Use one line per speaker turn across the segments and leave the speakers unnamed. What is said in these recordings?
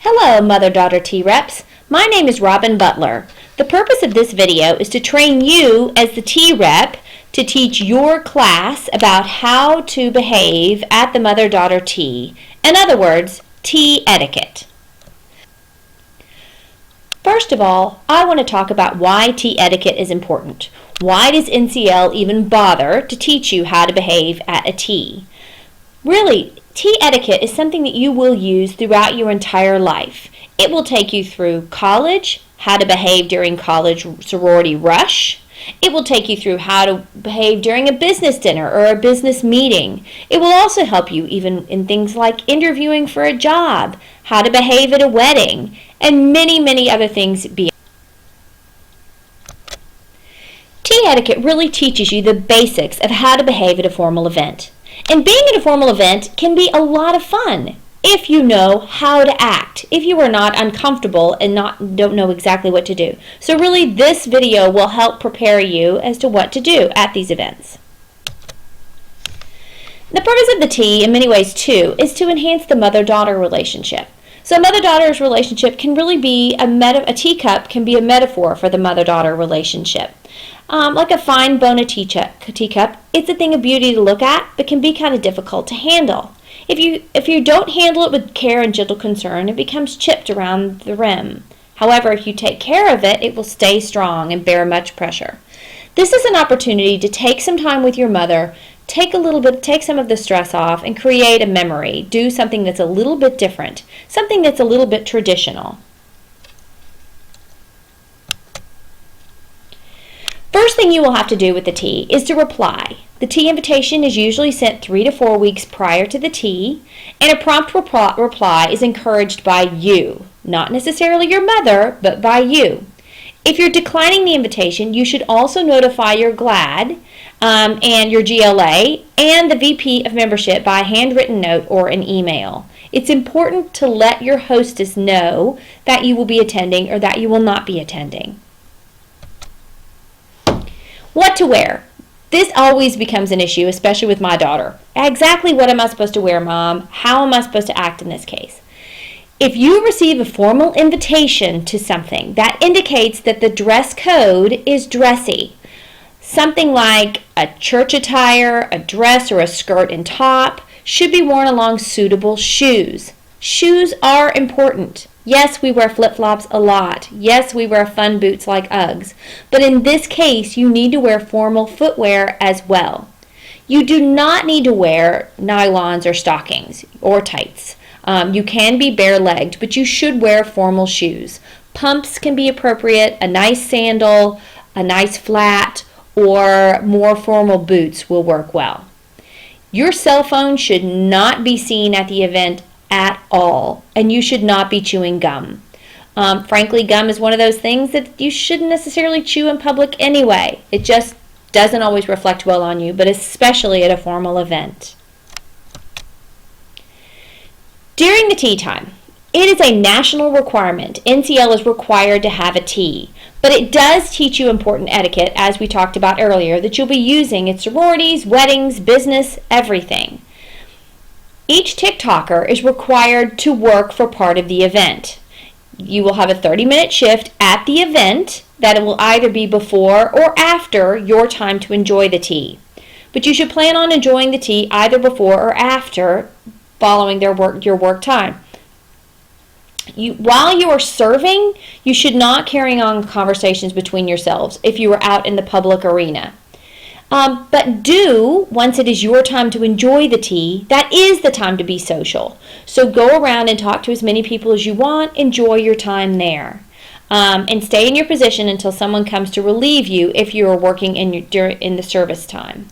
Hello, Mother-Daughter T-Reps. My name is Robin Butler. The purpose of this video is to train you as the T-Rep to teach your class about how to behave at the Mother-Daughter Tea. In other words, tea etiquette. First of all, I want to talk about why tea etiquette is important. Why does NCL even bother to teach you how to behave at a tea? Really, tea etiquette is something that you will use throughout your entire life. It will take you through college, how to behave during college sorority rush. It will take you through how to behave during a business dinner or a business meeting. It will also help you even in things like interviewing for a job, how to behave at a wedding, and many, many other things beyond. Tea etiquette really teaches you the basics of how to behave at a formal event. And being at a formal event can be a lot of fun if you know how to act, if you are not uncomfortable and don't know exactly what to do. So really this video will help prepare you as to what to do at these events. The purpose of the tea, in many ways too, is to enhance the mother-daughter relationship. So mother-daughter's relationship can really be a teacup can be a metaphor for the mother-daughter relationship. Like a fine bona teacup, it's a thing of beauty to look at, but can be kind of difficult to handle. If you don't handle it with care and gentle concern, it becomes chipped around the rim. However, if you take care of it, it will stay strong and bear much pressure. This is an opportunity to take some time with your mother, take some of the stress off, and create a memory. Do something that's a little bit different, something that's a little bit traditional. First thing you will have to do with the tea is to reply. The tea invitation is usually sent 3 to 4 weeks prior to the tea, and a prompt reply is encouraged by you, not necessarily your mother, but by you. If you're declining the invitation, you should also notify your GLAD and your GLA and the VP of membership by a handwritten note or an email. It's important to let your hostess know that you will be attending or that you will not be attending. What to wear? This always becomes an issue, especially with my daughter. Exactly what am I supposed to wear, Mom? How am I supposed to act in this case? If you receive a formal invitation to something, that indicates that the dress code is dressy. Something like a church attire, a dress, or a skirt and top should be worn along suitable shoes. Shoes are important. Yes, we wear flip-flops a lot. Yes, we wear fun boots like Uggs. But in this case, you need to wear formal footwear as well. You do not need to wear nylons or stockings or tights. You can be bare-legged, but you should wear formal shoes. Pumps can be appropriate. A nice sandal, a nice flat, or more formal boots will work well. Your cell phone should not be seen at the event at all, and you should not be chewing gum. Frankly, gum is one of those things that you shouldn't necessarily chew in public anyway. It just doesn't always reflect well on you, but especially at a formal event. During the tea time, it is a national requirement. NCL is required to have a tea, but it does teach you important etiquette, as we talked about earlier, that you'll be using at sororities, weddings, business, everything. Each TikToker is required to work for part of the event. You will have a 30-minute shift at the event that will either be before or after your time to enjoy the tea. But you should plan on enjoying the tea either before or after following your work time. While you are serving, you should not carry on conversations between yourselves if you are out in the public arena. But once it is your time to enjoy the tea, that is the time to be social. So go around and talk to as many people as you want. Enjoy your time there. And stay in your position until someone comes to relieve you if you are working in the service time.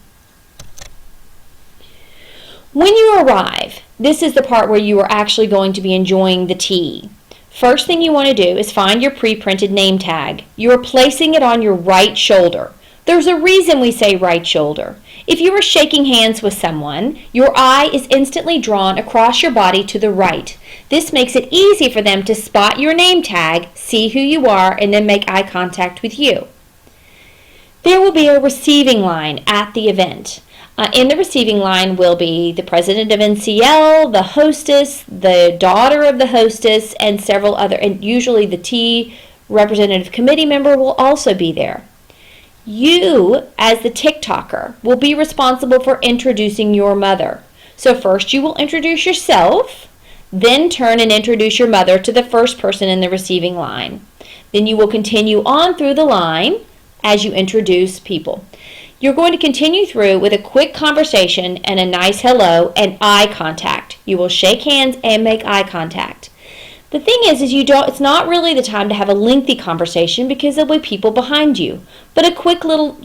When you arrive, this is the part where you are actually going to be enjoying the tea. First thing you want to do is find your pre-printed name tag. You are placing it on your right shoulder. There's a reason we say right shoulder. If you are shaking hands with someone, your eye is instantly drawn across your body to the right. This makes it easy for them to spot your name tag, see who you are, and then make eye contact with you. There will be a receiving line at the event. In the receiving line will be the president of NCL, the hostess, the daughter of the hostess, and several other, and usually the tea representative committee member will also be there. You, as the TikToker, will be responsible for introducing your mother. So first you will introduce yourself, then turn and introduce your mother to the first person in the receiving line. Then you will continue on through the line as you introduce people. You're going to continue through with a quick conversation and a nice hello and eye contact. You will shake hands and make eye contact. The thing is it's not really the time to have a lengthy conversation because there'll be people behind you. But a quick little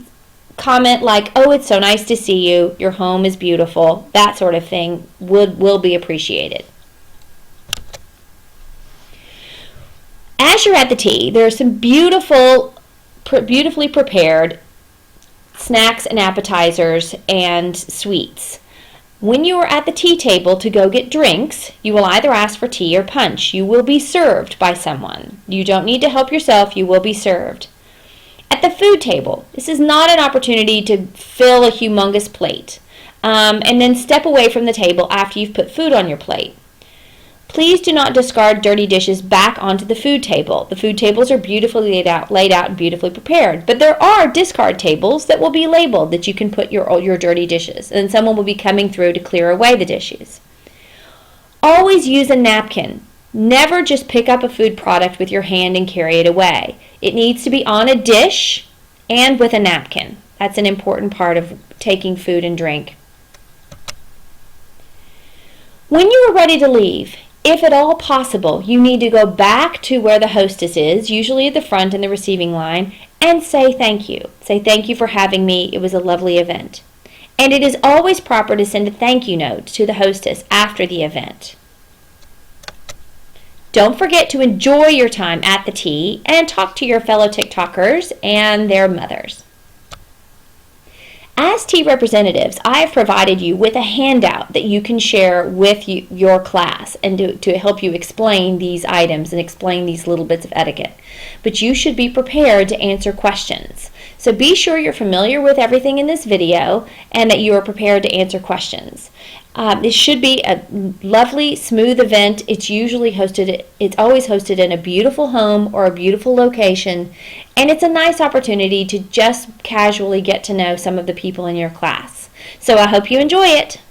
comment like, "Oh, it's so nice to see you. Your home is beautiful." That sort of thing will be appreciated. As you're at the tea, there are some beautifully prepared snacks and appetizers and sweets. When you are at the tea table to go get drinks, you will either ask for tea or punch. You will be served by someone. You don't need to help yourself, you will be served. At the food table, this is not an opportunity to fill a humongous plate and then step away from the table after you've put food on your plate. Please do not discard dirty dishes back onto the food table. The food tables are beautifully laid out and beautifully prepared. But there are discard tables that will be labeled that you can put your dirty dishes. And someone will be coming through to clear away the dishes. Always use a napkin. Never just pick up a food product with your hand and carry it away. It needs to be on a dish and with a napkin. That's an important part of taking food and drink. When you are ready to leave, if at all possible, you need to go back to where the hostess is, usually at the front in the receiving line, and say thank you. Say thank you for having me. It was a lovely event. And it is always proper to send a thank you note to the hostess after the event. Don't forget to enjoy your time at the tea and talk to your fellow TikTokers and their mothers. As tea representatives, I have provided you with a handout that you can share with your class and to help you explain these items and explain these little bits of etiquette. But you should be prepared to answer questions. So be sure you're familiar with everything in this video and that you are prepared to answer questions. This should be a lovely, smooth event. It's always hosted in a beautiful home or a beautiful location, and it's a nice opportunity to just casually get to know some of the people in your class. So I hope you enjoy it.